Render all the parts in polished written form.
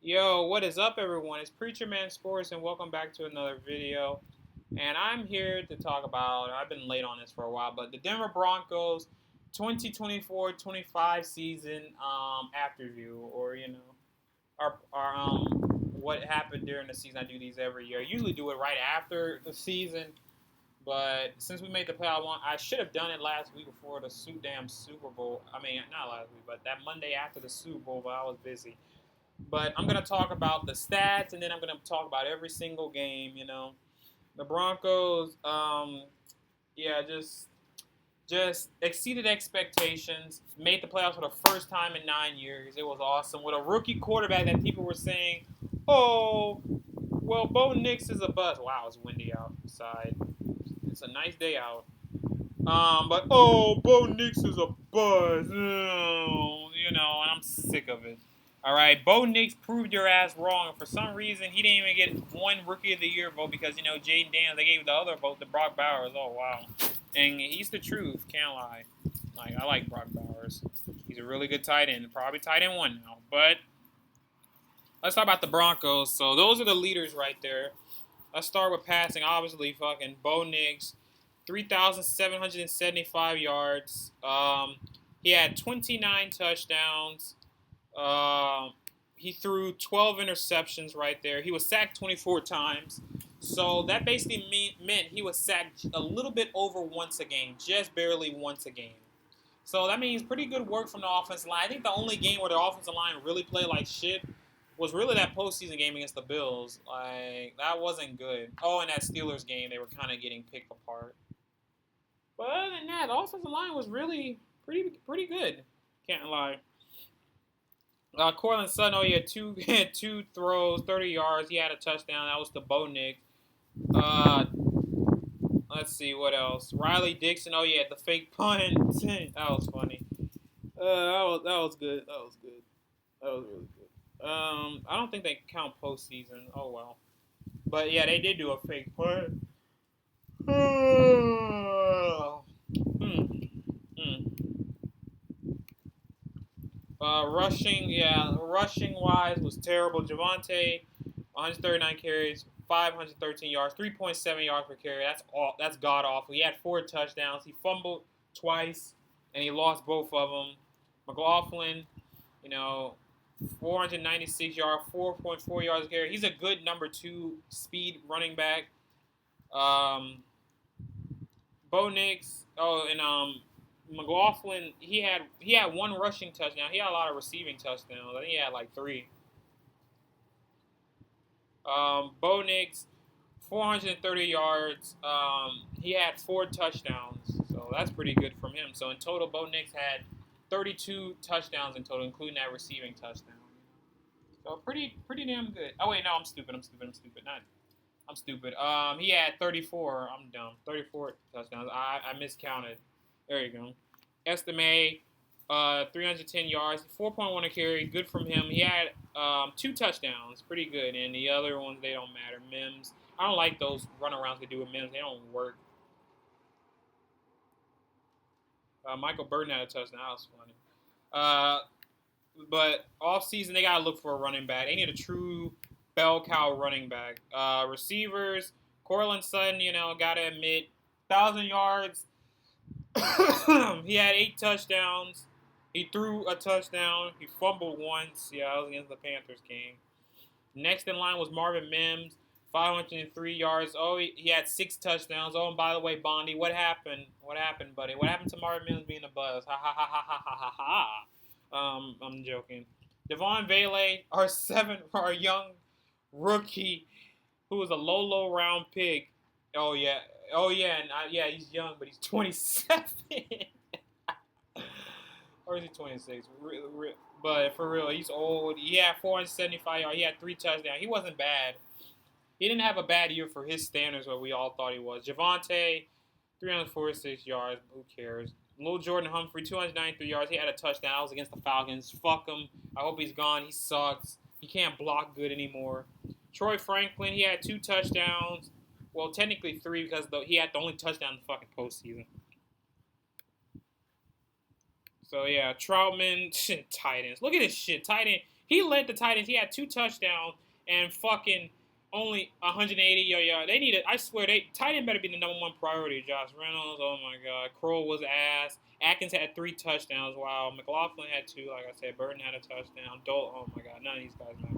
Yo, what is up, everyone? It's Preacher Man Sports, and welcome back to another video. And I'm here to talk about, I've been late on this for a while, but the Denver Broncos 2024-25 season afterview, or, what happened during the season. I do these every year. I usually do it right after the season, but since we made the playoff one, I should have done it last week before the damn Super Bowl. I mean, not last week, but that Monday after the Super Bowl, but I was busy. But I'm gonna talk about the stats, and then I'm gonna talk about every single game. The Broncos, yeah, just exceeded expectations. Made the playoffs for the first time in 9 years. It was awesome with a rookie quarterback that people were saying, "Oh, well, Bo Nix is a bust." Wow, it's windy outside. It's a nice day out. But Bo Nix is a buzz. And I'm sick of it. All right, Bo Nix proved your ass wrong. And for some reason, he didn't even get one Rookie of the Year vote because Jaden Daniels. They gave the other vote to Brock Bowers. Oh wow, and he's the truth. Can't lie. Like I like Brock Bowers. He's a really good tight end. Probably tight end one now. But let's talk about the Broncos. So those are the leaders right there. Let's start with passing. Obviously, fucking Bo Nix, 3,775 yards. He had 29 touchdowns. He threw 12 interceptions right there. He was sacked 24 times. So that basically meant he was sacked a little bit over once a game, just barely once a game. So that means pretty good work from the offensive line. I think the only game where the offensive line really played like shit was really that postseason game against the Bills. Like, that wasn't good. Oh, and that Steelers game, they were kind of getting picked apart. But other than that, the offensive line was really pretty good. Can't lie. Cortland Sutton, he had two throws, 30 yards. He had a touchdown. That was the Bo Nix. Uh, let's see what else. Riley Dixon, yeah, the fake punt. That was funny. That was good. That was good. That was really good. I don't think they count postseason. Oh well. But yeah, they did do a fake punt. hmm. Hmm. Rushing wise was terrible. Javonte, 139 carries, 513 yards, 3.7 yards per carry. That's god awful. He had 4 touchdowns. He fumbled twice, and he lost both of them. McLaughlin, you know, 496 yards, 4.4 yards per carry. He's a good number 2 speed running back. Bo Nix. And McLaughlin, he had 1 rushing touchdown. He had a lot of receiving touchdowns. I think he had like 3. Bo Nix, 430 yards. He had 4 touchdowns, so that's pretty good from him. So in total, Bo Nix had 32 touchdowns in total, including that receiving touchdown. So pretty damn good. Oh wait, no, I'm stupid. I'm stupid. He had 34. I'm dumb. 34 touchdowns. I miscounted. There you go. Estime, 310 yards, 4.1 a carry. Good from him. He had 2 touchdowns. Pretty good. And the other ones, they don't matter. Mims. I don't like those runarounds they do with Mims. They don't work. Michael Burton had a touchdown. That was funny. But off season, they gotta look for a running back. They need a true bell cow running back. Receivers, Cortland Sutton, gotta admit, 1,000 yards. He had 8 touchdowns. He threw a touchdown. He fumbled once. Yeah, that was against the Panthers game. Next in line was Marvin Mims, 503 yards. Oh, he had 6 touchdowns. Oh, and by the way, Bondi, what happened? What happened, buddy? What happened to Marvin Mims being a buzz? Ha ha ha ha ha ha ha ha. I'm joking. Devon Vele, our young rookie, who was a low round pick. Oh yeah, and he's young, but he's 27. Or is he 26? But for real, he's old. He had 475 yards. He had 3 touchdowns. He wasn't bad. He didn't have a bad year for his standards, what we all thought he was. Javonte, 346 yards. Who cares? Lil Jordan Humphrey, 293 yards. He had a touchdown. That was against the Falcons. Fuck him. I hope he's gone. He sucks. He can't block good anymore. Troy Franklin, he had 2 touchdowns. Well, technically 3 because he had the only touchdown in the fucking postseason. So, yeah, Troutman, tight ends. Look at this shit. Tight end. He led the Titans. He had 2 touchdowns and fucking only 180 yards. They need it. I swear, tight end better be the number 1 priority. Josh Reynolds, oh my God. Kroll was ass. Atkins had 3 touchdowns. Wow. McLaughlin had 2. Like I said, Burton had a touchdown. Dolt, oh my God. None of these guys matter.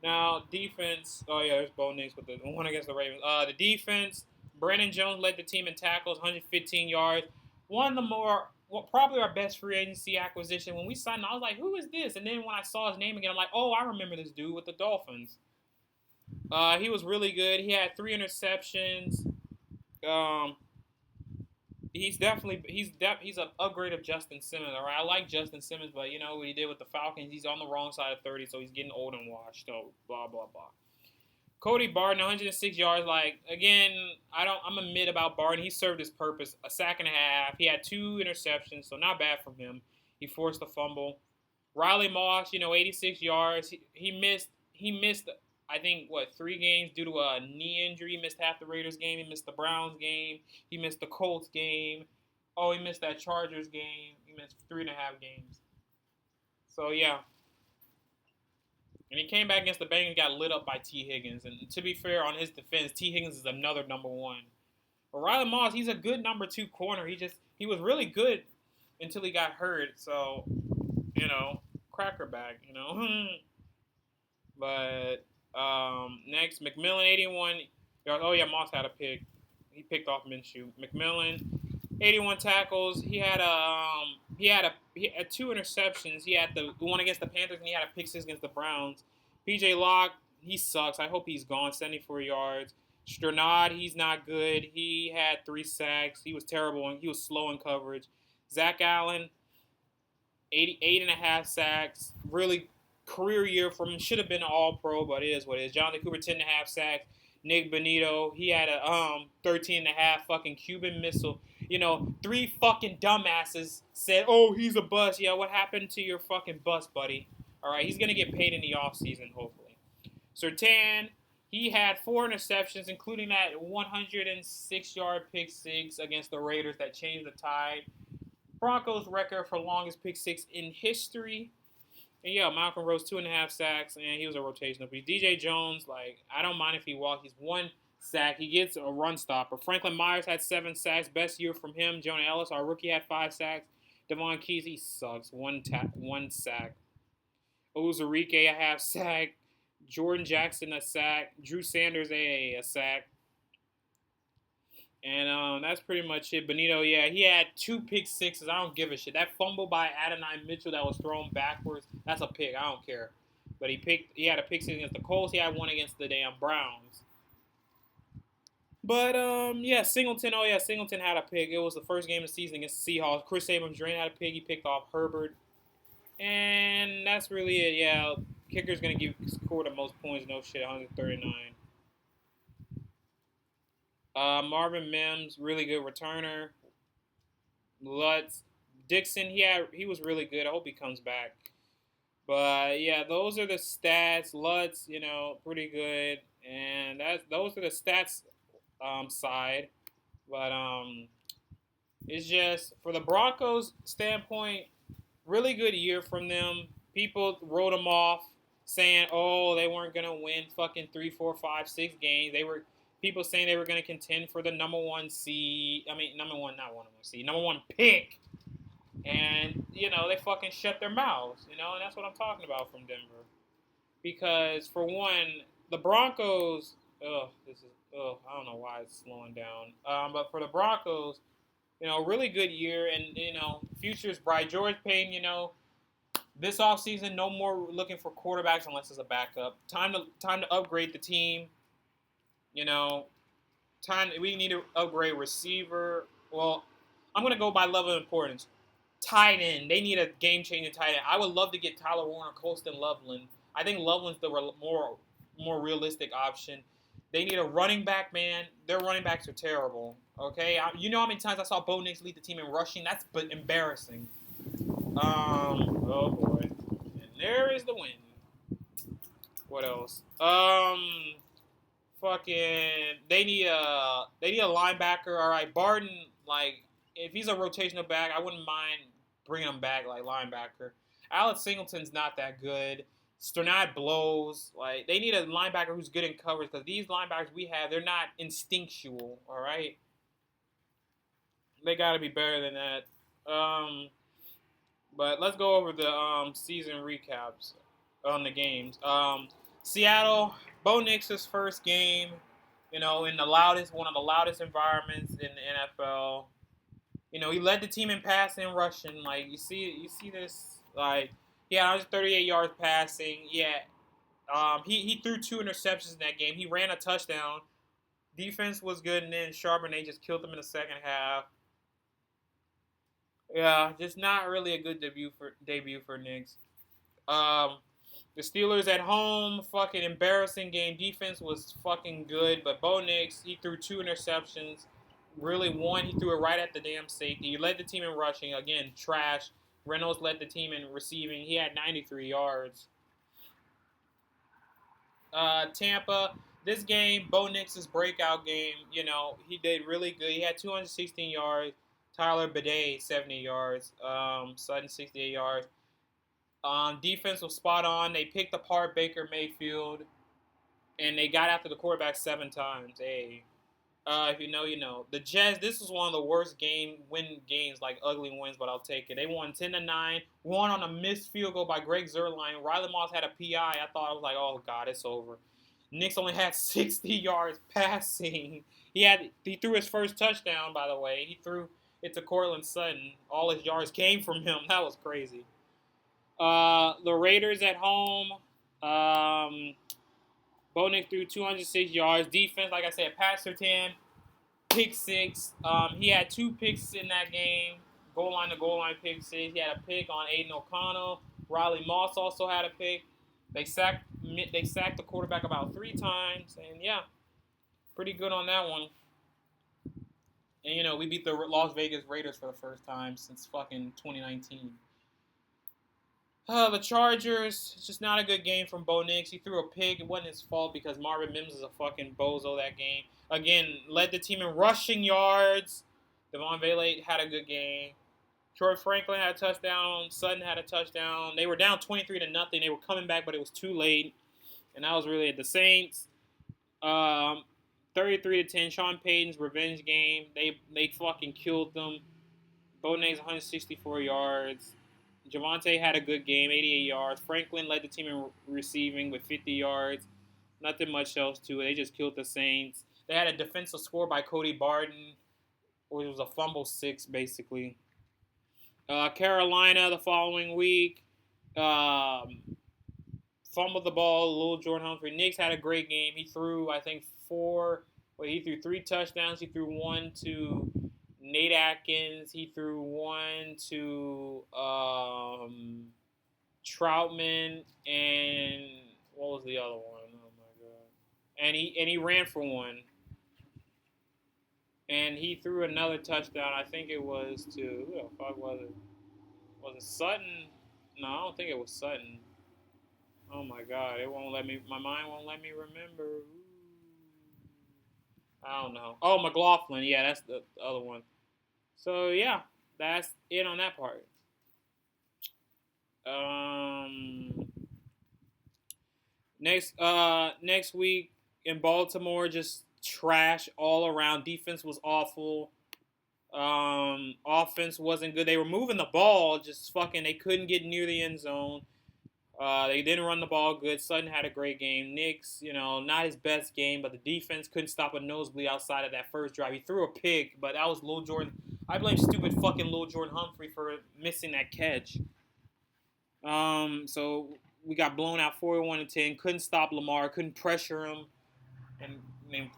Now, defense. Oh, yeah, there's Bo Nix with the one against the Ravens. The defense, Brandon Jones led the team in tackles, 115 yards. One of the more, probably our best free agency acquisition. When we signed him, I was like, who is this? And then when I saw his name again, I'm like, oh, I remember this dude with the Dolphins. He was really good. He had 3 interceptions. He's an upgrade of Justin Simmons. All right, I like Justin Simmons, but you know what he did with the Falcons. He's on the wrong side of 30, so he's getting old and washed. So blah blah blah. Cody Barton, 106 yards. Like again, I'm a mid about Barton. He served his purpose. A sack and a half. He had 2 interceptions, so not bad from him. He forced a fumble. Riley Moss, 86 yards. He missed. I think, 3 games due to a knee injury. He missed half the Raiders game. He missed the Browns game. He missed the Colts game. Oh, he missed that Chargers game. He missed 3.5 games. So, yeah. And he came back against the Bengals and got lit up by T. Higgins. And to be fair, on his defense, T. Higgins is another number 1. But Riley Moss, he's a good number 2 corner. He was really good until he got hurt. So, cracker back, But... next, McMillan, 81 yards. Oh, yeah, Moss had a pick. He picked off Minshew. McMillan, 81 tackles. He had 2 interceptions. He had the one against the Panthers, and he had a pick 6 against the Browns. P.J. Locke, he sucks. I hope he's gone. 74 yards. Sternad, he's not good. He had 3 sacks. He was terrible, and he was slow in coverage. Zach Allen, 88.5 sacks. Really career year from him. Should have been an all-pro, but it is what it is. Jonathan Cooper, 10.5 sacks. Nick Benito, he had a 13.5 fucking Cuban missile. 3 fucking dumbasses said, oh, he's a bust. Yeah, what happened to your fucking bust, buddy? All right, he's going to get paid in the offseason, hopefully. Surtain, he had 4 interceptions, including that 106-yard pick 6 against the Raiders that changed the tide. Broncos record for longest pick 6 in history. And yeah, Malcolm Rose, 2.5 sacks, and he was a rotational piece. DJ Jones, I don't mind if he walks. He's 1 sack. He gets a run stopper. Franklin Myers had 7 sacks. Best year from him. Jonah Ellis, our rookie, had 5 sacks. Devon Keys, he sucks. 1 sack. Ozarike, a half sack. Jordan Jackson, a sack. Drew Sanders, a sack. And that's pretty much it. Benito, yeah, he had 2 pick 6s. I don't give a shit. That fumble by Adonai Mitchell that was thrown backwards, that's a pick. I don't care. But he had a pick 6 against the Colts. He had 1 against the damn Browns. But, Singleton. Oh, yeah, Singleton had a pick. It was the first game of the season against the Seahawks. Chris Abrams-Drain had a pick. He picked off Herbert. And that's really it. Yeah, kicker's going to score the most points. No shit, 139. Marvin Mims, really good returner. Lutz. Dixon, he was really good. I hope he comes back. But, yeah, those are the stats. Lutz, pretty good. And those are the stats side. But it's just, for the Broncos standpoint, really good year from them. People wrote them off saying, oh, they weren't going to win fucking 3, 4, 5, 6 games. People saying they were going to contend for the number 1 seed. I mean, number 1 seed. Number 1 pick. And, they fucking shut their mouths. And that's what I'm talking about from Denver. Because, for one, the Broncos, I don't know why it's slowing down. But for the Broncos, really good year. And, future's bright. George Payton, this offseason, no more looking for quarterbacks unless it's a backup. Time to upgrade the team. We need to upgrade receiver. Well, I'm going to go by level of importance. Tight end. They need a game-changing tight end. I would love to get Tyler Warner, Colston Loveland. I think Loveland's the more realistic option. They need a running back, man. Their running backs are terrible. Okay? You know how many times I saw Bo Nix lead the team in rushing? That's embarrassing. Oh, boy. And there is the win. What else? They need a linebacker. All right, Barton, if he's a rotational back, I wouldn't mind bringing him back like linebacker. Alex Singleton's not that good. Sternad blows. Like, they need a linebacker who's good in coverage because these linebackers we have, they're not instinctual, all right? They got to be better than that. But let's go over the season recaps on the games. Seattle, Bo Nix's first game, in one of the loudest environments in the NFL. He led the team in passing and rushing. Like, you see this. Like, he had 138 yards passing. Yeah, he threw 2 interceptions in that game. He ran a touchdown. Defense was good, and then Charbonnet just killed him in the second half. Yeah, just not really a good debut for Nix. The Steelers at home, fucking embarrassing game. Defense was fucking good, but Bo Nix, he threw 2 interceptions. Really one, he threw it right at the damn safety. He led the team in rushing. Again, trash. Reynolds led the team in receiving. He had 93 yards. Tampa, this game, Bo Nix's breakout game, he did really good. He had 216 yards. Tyler Bidet, 70 yards. Sutton, 68 yards. Defense was spot on. They picked apart Baker Mayfield, and they got after the quarterback 7 times. Hey, if you know, you know. The Jets, this was one of the worst win games, like ugly wins, but I'll take it. They won 10-9. Won on a missed field goal by Greg Zuerlein. Riley Moss had a PI. I thought, I was like, oh, God, it's over. Knicks only had 60 yards passing. He threw his first touchdown, by the way. He threw it to Cortland Sutton. All his yards came from him. That was crazy. The Raiders at home. Bo Nix threw 206 yards. Defense, like I said, pass for 10. Pick 6. He had 2 picks in that game. Goal line to goal line pick 6. He had a pick on Aiden O'Connell. Riley Moss also had a pick. They sacked the quarterback about 3 times. And, yeah, pretty good on that one. And, we beat the Las Vegas Raiders for the first time since fucking 2019. The Chargers, it's just not a good game from Bo Nix. He threw a pick. It wasn't his fault because Marvin Mims is a fucking bozo that game. Again, led the team in rushing yards. Devon Vailate had a good game. Troy Franklin had a touchdown. Sutton had a touchdown. They were down 23-0. They were coming back, but it was too late. And that was really at the Saints. 33-10. Sean Payton's revenge game. They fucking killed them. Bo Nix 164 yards. Javonte had a good game, 88 yards. Franklin led the team in receiving with 50 yards. Nothing much else to it. They just killed the Saints. They had a defensive score by Cody Barton, which was a fumble 6, basically. Carolina the following week. Fumbled the ball. Little Jordan Humphrey. Nix had a great game. He threw, I think, 3 touchdowns. He threw 1 to Nate Atkins. He threw 1 to Troutman, and what was the other one? Oh my god! And he ran for 1, and he threw another touchdown. I think it was to who the fuck was it? Was it Sutton? No, I don't think it was Sutton. Oh my god! It won't let me. My mind won't let me remember. I don't know. Oh, McLaughlin. Yeah, that's the other one. So, yeah, that's it on that part. Next week in Baltimore, just trash all around. Defense was awful. Offense wasn't good. They were moving the ball, just fucking, they couldn't get near the end zone. They didn't run the ball good. Sutton had a great game. Nix, not his best game, but the defense couldn't stop a nosebleed outside of that first drive. He threw a pick, but that was Lil Jordan. I blame stupid fucking Lil Jordan Humphrey for missing that catch. So we got blown out 41-10. Couldn't stop Lamar. Couldn't pressure him, and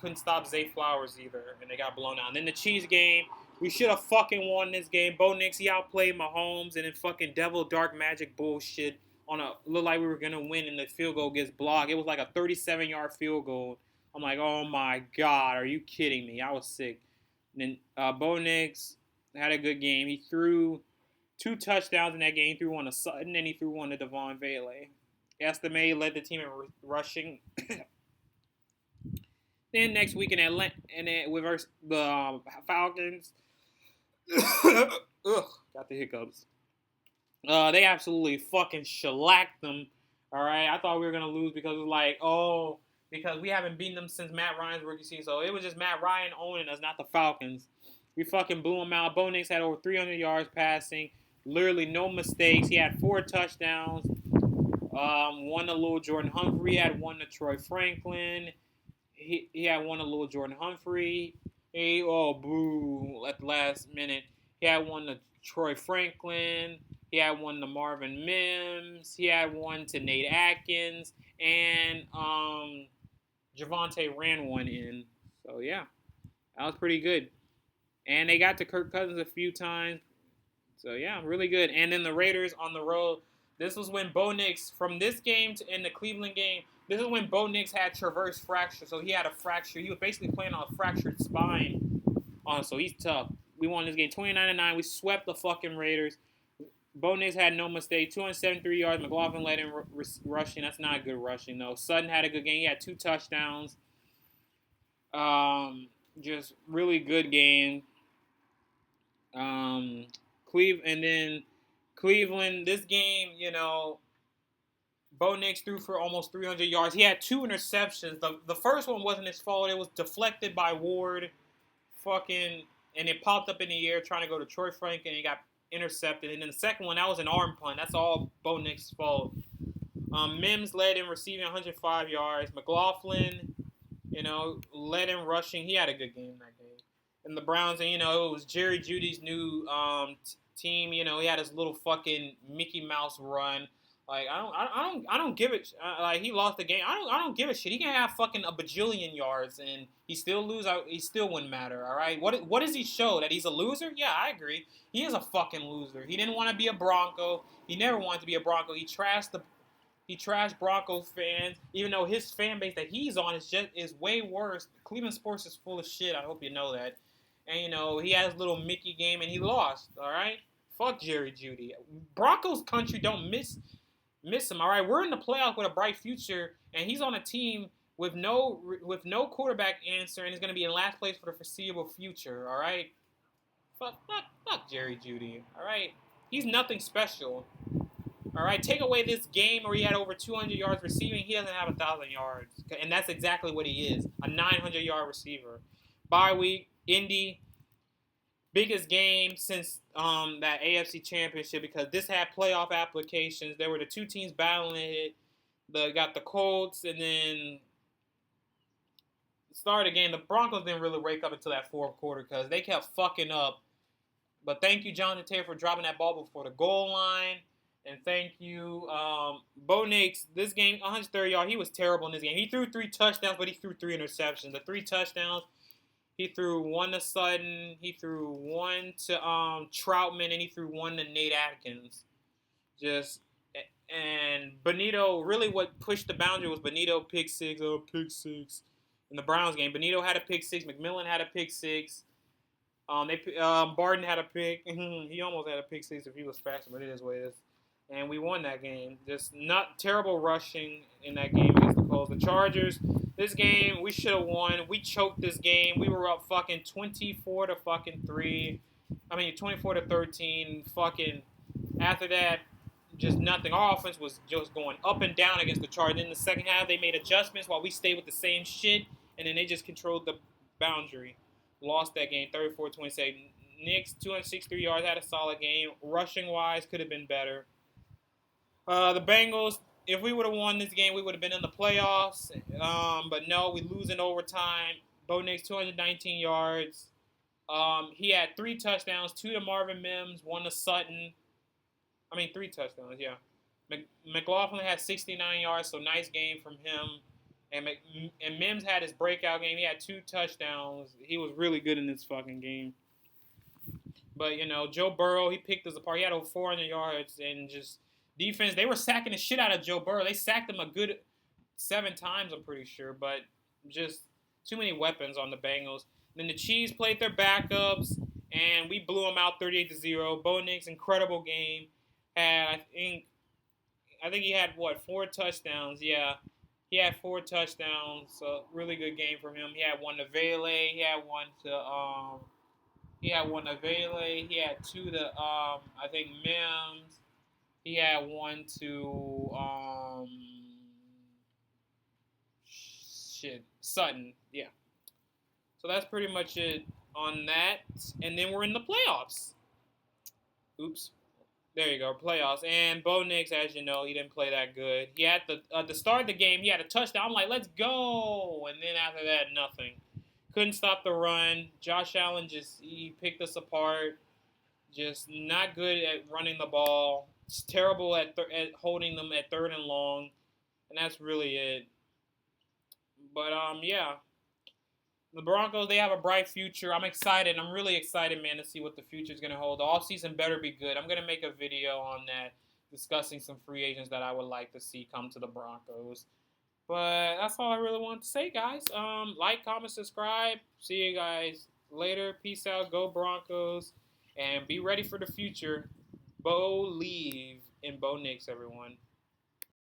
couldn't stop Zay Flowers either. And they got blown out. And then the Chiefs game. We should have fucking won this game. Bo Nix, he outplayed Mahomes, and then fucking Devil Dark Magic bullshit. Looked like we were gonna win, and the field goal gets blocked. It was like a 37-yard field goal. I'm like, oh my god, are you kidding me? I was sick. And then Bo Nix had a good game. He threw 2 touchdowns in that game. He threw 1 to Sutton, and he threw 1 to Devon Vailate. Estime led the team in rushing. Then next week in Atlanta, and then we versus the Falcons. Ugh, got the hiccups. They absolutely fucking shellacked them. All right, I thought we were gonna lose because it was like, oh, because we haven't beaten them since Matt Ryan's rookie season. So it was just Matt Ryan owning us, not the Falcons. We fucking blew them out. Bo Nix had over 300 yards passing, literally no mistakes. He had 4 touchdowns. One to Lil Jordan Humphrey. He had one to Troy Franklin. He had one to Lil Jordan Humphrey. Boo at the last minute. He had one to Troy Franklin. He had one to Marvin Mims. He had one to Nate Atkins. And Javonte ran one in. So, yeah, that was pretty good. And they got to Kirk Cousins a few times. So, yeah, really good. And then the Raiders on the road. This was when Bo Nix, from this game to in the Cleveland game, this is when Bo Nix had traverse fracture. So he had a fracture. He was basically playing on a fractured spine. So he's tough. We won this game 29-9. We swept the fucking Raiders. Bo Nix had no mistake. 273 yards. McLaughlin led in rushing. That's not good rushing, though. Sutton had a good game. He had 2 touchdowns. Just really good game. And then Cleveland, this game, Bo Nix threw for almost 300 yards. He had 2 interceptions. The first one wasn't his fault. It was deflected by Ward. And it popped up in the air trying to go to Troy Franklin, and he got intercepted. And then the second one, that was an arm punt. That's all Bo Nix's fault. Mims led in receiving 105 yards. McLaughlin, led in rushing. He had a good game that game. And the Browns, and it was Jerry Jeudy's new team. He had his little fucking Mickey Mouse run. Like I don't give it. Like he lost the game. I don't give a shit. He can have fucking a bajillion yards and he still lose. He still wouldn't matter. All right. What does he show? That he's a loser? Yeah, I agree. He is a fucking loser. He didn't want to be a Bronco. He never wanted to be a Bronco. He trashed Broncos fans, even though his fan base that he's on is way worse. Cleveland sports is full of shit. I hope you know that. And he had his little Mickey game and he lost. All right. Fuck Jerry Jeudy. Broncos country don't miss him. All right, we're in the playoffs with a bright future, and he's on a team with no quarterback answer, and is going to be in last place for the foreseeable future. All right, fuck Jerry Jeudy. All right, he's nothing special. All right, take away this game where he had over 200 yards receiving, he doesn't have 1,000 yards, and that's exactly what he is, a 900-yard receiver. Bye week, Indy. Biggest game since that AFC Championship because this had playoff applications. There were the 2 teams battling it. Got the Colts, and then started the game. The Broncos didn't really wake up until that 4th quarter because they kept fucking up. But thank you, Jonathan Taylor, for dropping that ball before the goal line. And thank you, Bo Nix. This game, 130 yards. He was terrible in this game. He threw 3 touchdowns, but he threw 3 interceptions. The 3 touchdowns, he threw 1 to Sutton, he threw 1 to Troutman, and he threw 1 to Nate Atkins. And Benito, really what pushed the boundary was Benito pick 6 in the Browns game. Benito had a pick 6, McMillan had a pick 6. Barden had a pick. He almost had a pick 6 if he was faster, but it is what it is. And we won that game. Just not terrible rushing in that game against the Colts. The Chargers, this game, we should have won. We choked this game. We were up fucking 24 to 13. Fucking after that, just nothing. Our offense was just going up and down against the Chargers. In the second half, they made adjustments while we stayed with the same shit, and then they just controlled the boundary. Lost that game, 34-27. Knicks, 263 yards, had a solid game. Rushing-wise, could have been better. The Bengals, if we would have won this game, we would have been in the playoffs. But no, we lose in overtime. Bo Nix, 219 yards. He had 3 touchdowns, 2 to Marvin Mims, 1 to Sutton. 3 touchdowns, yeah. McLaughlin had 69 yards, so nice game from him. And Mims had his breakout game. He had 2 touchdowns. He was really good in this fucking game. But, Joe Burrow, he picked us apart. He had over 400 yards and just defense. They were sacking the shit out of Joe Burrow. They sacked him a good 7 times, I'm pretty sure. But just too many weapons on the Bengals. Then the Chiefs played their backups, and we blew them out 38-0. Bo Nix, incredible game. I think he had, 4 touchdowns? Yeah. He had 4 touchdowns, so really good game from him. He had 1 to Vele. He had 1 to Vele. He had 2 to I think Mims. He had one to Sutton. Yeah. So that's pretty much it on that. And then we're in the playoffs. Oops. There you go, playoffs. And Bo Nix, as you know, he didn't play that good. He had the start of the game, he had a touchdown. I'm like, let's go. And then after that, nothing. Couldn't stop the run. Josh Allen he picked us apart. Just not good at running the ball. It's terrible at holding them at third and long. And that's really it. But yeah, the Broncos, they have a bright future. I'm excited. I'm really excited, man, to see what the future is going to hold. The offseason better be good. I'm going to make a video on that discussing some free agents that I would like to see come to the Broncos. But that's all I really want to say, guys. Like, comment, subscribe. See you guys later. Peace out. Go Broncos. And be ready for the future. Bo leave and Bo Nix, everyone.